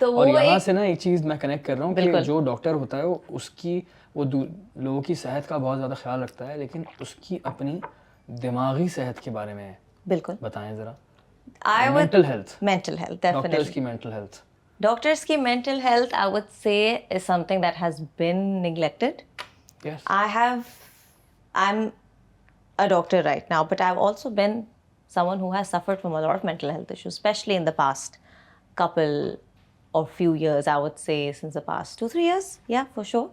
तो और वो यहाँ से ना एक चीज़ मैं कनेक्ट कर रहा हूँ कि बिल्कुल। जो डॉक्टर होता है वो लोगों की सेहत का बहुत ज़्यादा ख्याल रखता है, लेकिन उसकी अपनी दिमागी सेहत के बारे में बिल्कुल बताएं ज़रा। Mental health, health doctors definitely की मेंटल हेल्थ, Doctors की mental health, I would say, is something that has been neglected. yes. I'm a doctor right now, but I've also been someone who has suffered from a lot of mental health issues, especially in the past couple or few years, I would say, since the past 2-3 years. Yeah, for sure.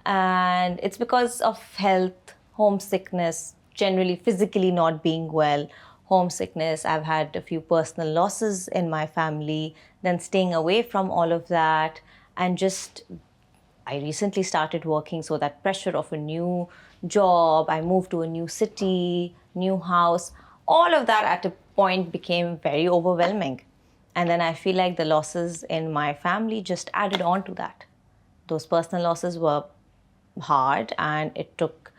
And it's because of health, homesickness, generally physically not being well, homesickness. I've had a few personal losses in my family, then staying away from all of that, and just I recently started working, so that pressure of a new job, I moved to a new city, new house, all of that at a point became very overwhelming. And then I feel like the losses in my family just added on to that. Those personal losses were hard, and it took,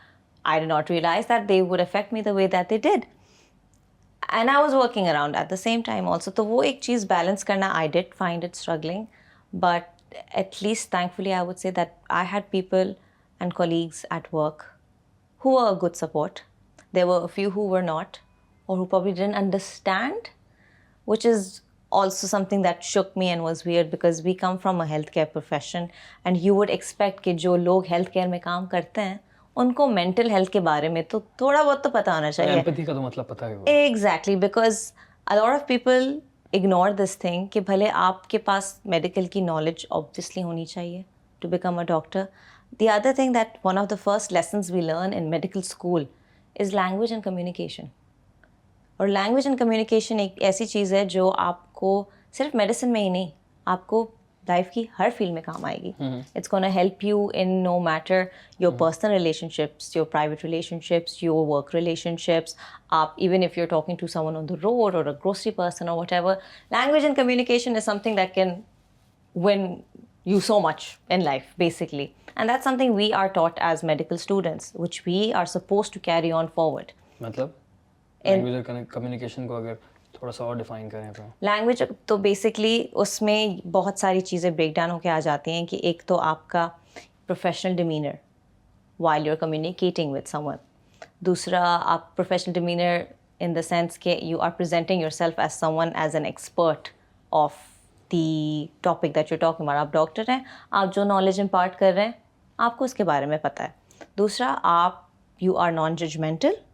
I did not realize that they would affect me the way that they did. And I was working around at the same time also. तो वो एक चीज़ balance करना, I did find it struggling. But at least thankfully I would say that I had people and colleagues at work who were a good support. There were a few who were not, or who probably didn't understand, which is also something that shook me and was weird, because we come from a healthcare profession and you would expect कि जो लोग healthcare में काम करते हैं उनको mental health के बारे में तो थोड़ा बहुत तो पता होना चाहिए. एम्पैथी का तो मतलब पता है होगा. Exactly, because a lot of people ignore this thing कि भले आपके पास medical की knowledge obviously होनी चाहिए to become a doctor. The other thing, that one of the first lessons we learn in medical school is language and communication. और language and communication एक ऐसी चीज़ है जो आपको सिर्फ मेडिसिन में ही नहीं, आपको लाइफ की हर फील्ड में काम आएगी. It's gonna help you in no matter your personal relationships, your private relationships, your work relationships. आप even if you are talking to someone on the road or a grocery person or whatever, language and communication is something that can win you so much in life, basically. And that's something we are taught as medical students, which we are supposed to carry on forward. मतलब language और communication को अगर थोड़ा सा और define करें तो language तो बेसिकली उसमें बहुत सारी चीज़ें ब्रेक डाउन होकर आ जाती हैं कि एक तो आपका professional demeanour while you're communicating with someone. दूसरा, आप professional demeanour in the sense कि you are presenting yourself as someone, as an expert of the topic that you're talking about. आप डॉक्टर हैं, आप जो नॉलेज इम्पार्ट कर रहे हैं आपको उसके बारे में पता है. दूसरा, आप you are non-judgmental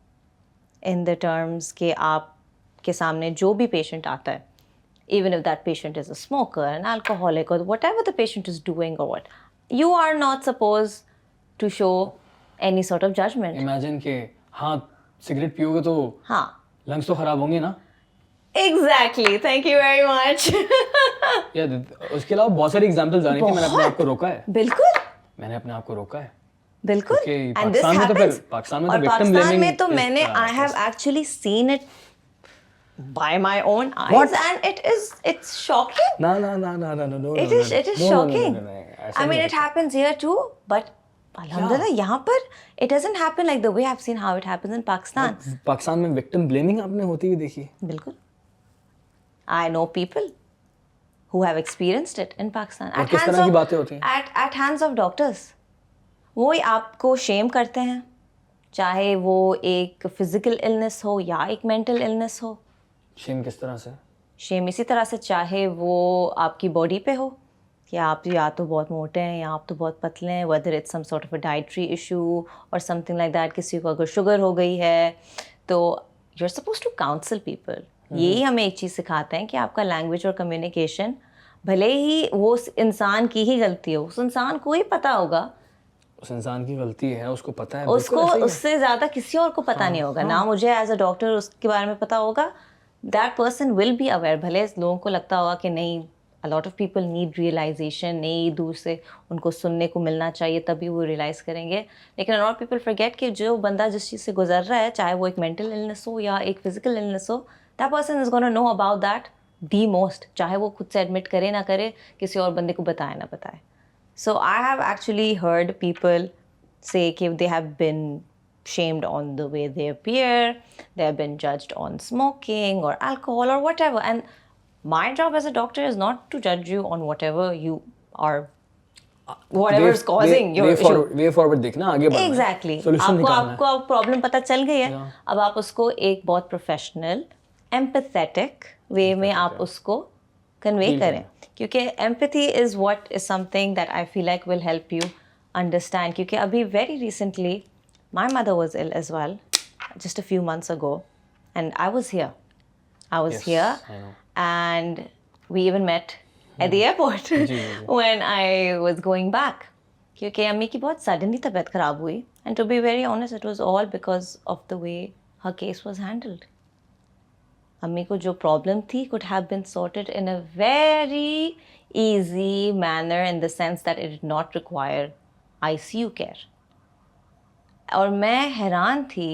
in the terms कि आपके सामने जो भी पेशेंट आता है, even if that patient is a smoker, an alcoholic, or whatever the patient is doing or what, you are not supposed to show any sort of judgment. Imagine कि हाँ cigarette पियोगे तो हाँ लंग्स तो खराब होंगे ना. Exactly, thank you very much. उसके अलावा बहुत सारी एग्जांपल्स जानी थी. मैंने अपने आप को रोका है. बिल्कुल, मैंने अपने आप को रोका है. बिल्कुल. And this happens. पाकिस्तान में तो victim blaming में तो मैंने I have actually seen it by my own eyes. What? And it's shocking. No. It is shocking. I mean, it happens here too, but alhamdulillah, यहाँ पर it doesn't happen like the way I've seen how it happens in Pakistan. Pakistan में victim blaming आपने होती हुई देखी? बिल्कुल. I know people who have experienced it in Pakistan. और किस तरह की बातें होती हैं? At hands of doctors. वो ही आपको शेम करते हैं, चाहे वो एक फिजिकल इलनेस हो या एक मेंटल इलनेस हो. शेम किस तरह से? शेम इसी तरह से, चाहे वो आपकी बॉडी पे हो कि आप या तो बहुत मोटे हैं या आप तो बहुत पतले हैं, whether it's some sort of a dietary issue और समथिंग लाइक दैट. किसी को अगर शुगर हो गई है तो you are suppose to counsel people. यही हमें एक चीज़ सिखाते हैं कि आपका लैंग्वेज और कम्युनिकेशन, भले ही वो उस इंसान की ही गलती हो, उस इंसान को ही पता होगा, उस इंसान की गलती है, उसको पता है, उसको उससे ज़्यादा किसी और को पता नहीं होगा. ना मुझे एज अ डॉक्टर उसके बारे में पता होगा. That person will be aware. भले लोगों को लगता होगा कि नहीं, a lot of people need realisation, नहीं दूर से उनको सुनने को मिलना चाहिए तभी वो रियलाइज़ करेंगे. लेकिन अ लॉट ऑफ पीपल फॉरगेट कि जो बंदा जिस चीज़ से गुजर रहा है, चाहे वो एक मेंटल इलनेस हो या एक फिजिकल इलनेस हो, that person is gonna know about that the most, चाहे वो खुद से एडमिट करे ना करे, किसी और बंदे को बताए ना बताए. So I have actually heard people say if they have been shamed on the way they appear, they have been judged on smoking or alcohol or whatever. And my job as a doctor is not to judge you on whatever you are, whatever is causing your issue. Way forward देखना, आगे बढ़ना है, Exactly. solution आपको निकालना है। आपको अब problem पता चल गई है, Yeah. अब आप उसको एक बहुत प्रोफेशनल एम्पैथेटिक वे में आप उसको कन्वे करें, क्योंकि empathy is what is something that I feel like will help you understand. क्योंकि अभी very recently my mother was ill as well, just a few months ago, and I was here. I was Yes, here, I know. and we even met at the airport when I was going back. क्योंकि अम्मी की बहुत suddenly तबीयत ख़राब हुई, and to be very honest, it was all because of the way her case was handled. अम्मी को जो problem थी could have been sorted in a very easy manner in the sense that it did not require ICU care. और मैं हैरान थी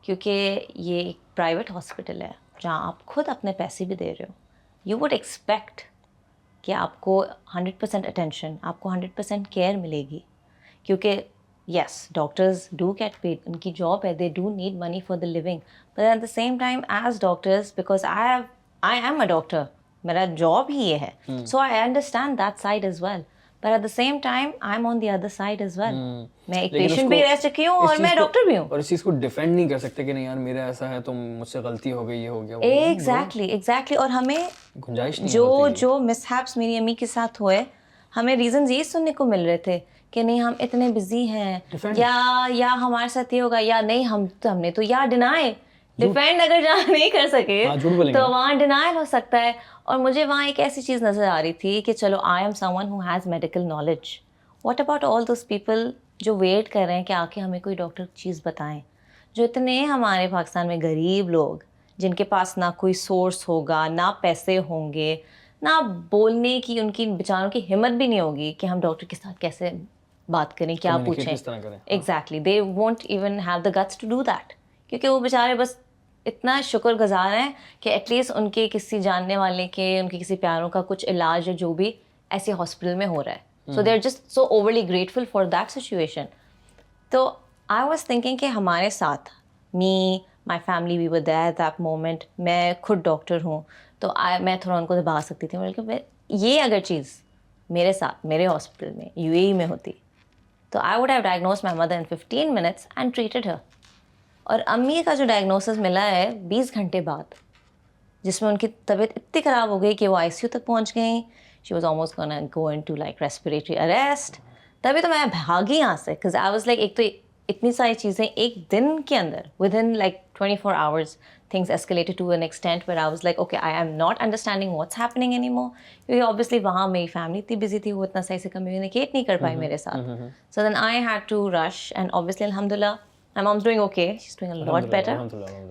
क्योंकि ये एक प्राइवेट हॉस्पिटल है जहाँ आप खुद अपने पैसे भी दे रहे हो. यू वुड एक्सपेक्ट कि आपको 100% अटेंशन, आपको 100% केयर मिलेगी, क्योंकि yes doctors do get paid, उनकी जॉब है, they do need money for the living, but at the same time as doctors, because I am a doctor, मेरा जॉब ही ये है, so I understand that side as well, but at the same time I am on the other side as well. मैं एक patient भी रह चुकी हूँ और मैं डॉक्टर भी हूँ. और इस चीज़ को डिफेंड नहीं कर सकते कि नहीं यार मेरा ऐसा है तो मुझसे गलती हो गई, ये हो गया, एग्जैक्टली. और हमें गुंजाइश नहीं जो मिसहैप्स मेरी अम्मी के साथ हुए, हमें रीजंस ये सुनने को मिल रहे थे कि नहीं हम इतने बिजी हैं, या हमारे साथ ये होगा, या नहीं हमने तो या डिनाई डिफेंड अगर जहाँ नहीं कर सके तो वहाँ डिनायल हो सकता है. और मुझे वहाँ एक ऐसी चीज़ नज़र आ रही थी कि चलो I am someone who has medical knowledge, what about all those people जो वेट कर रहे हैं कि आके हमें कोई डॉक्टर चीज़ बताएं, जो इतने हमारे पाकिस्तान में गरीब लोग जिनके पास ना कोई सोर्स होगा, ना पैसे होंगे, ना बोलने की उनकी बेचारों की हिम्मत भी नहीं होगी कि हम डॉक्टर के साथ कैसे बात करें, क्या पूछें. Exactly, they won't even have the guts to do that, क्योंकि वो बेचारे बस इतना शुक्रगुजार हैं कि एटलीस्ट उनके किसी जानने वाले के, उनके किसी प्यारों का कुछ इलाज जो भी ऐसे हॉस्पिटल में हो रहा है. So they are just so overly grateful for that situation. तो आई वाज थिंकिंग कि हमारे साथ, me, my family, we were there at that moment, मैं खुद डॉक्टर हूँ तो मैं थोड़ा उनको दबा सकती थी, बल्कि ये अगर चीज़ मेरे साथ मेरे हॉस्पिटल में यूएई में होती तो I would have diagnosed my mother in 15 minutes and treated her. और अम्मी का जो डायग्नोसिस मिला है 20 घंटे बाद, जिसमें उनकी तबीयत इतनी ख़राब हो गई कि वो आईसीयू तक पहुंच गई. She was almost gonna go into like respiratory arrest. तभी तो मैं भागी यहाँ से, बिकॉज आई वाज लाइक, एक तो इतनी सारी चीज़ें एक दिन के अंदर, within like 24 hours things escalated to an extent where I was like okay I am not understanding what's happening anymore, क्योंकि ऑब्वियसली वहाँ मेरी फैमिली इतनी बिजी थी, वो इतना सही से कम्युनिकेट नहीं कर पाई मेरे साथ. So then I had to rush, and obviously अल्हम्दुलिल्लाह my mom's doing okay, she's doing a lot better,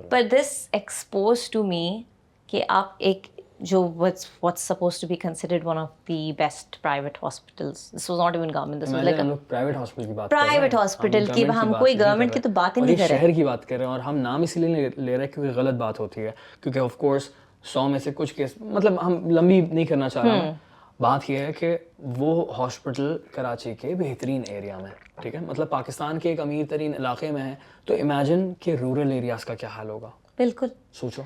but this exposed to me कि आप एक जो what's supposed to be considered one of the best private hospitals, this was not even government, this was like a private hospital की बात कर रहे हैं, private hospital की, हम कोई गवर्नमेंट की तो बात ही नहीं कर रहे, शहर की बात कर रहे हैं. और हम नाम इसीलिए ले रहे हैं क्योंकि गलत बात होती है, क्योंकि ऑफ कोर्स 100 में से कुछ केस, मतलब हम लंबी नहीं करना चाह रहे हैं. बात यह है कि वो हॉस्पिटल कराची के बेहतरीन एरिया में, ठीक है, मतलब पाकिस्तान के एक अमीर तरीन इलाके में है, तो इमेजिन कि रूरल एरियाज़ का क्या हाल होगा. बिल्कुल सोचो.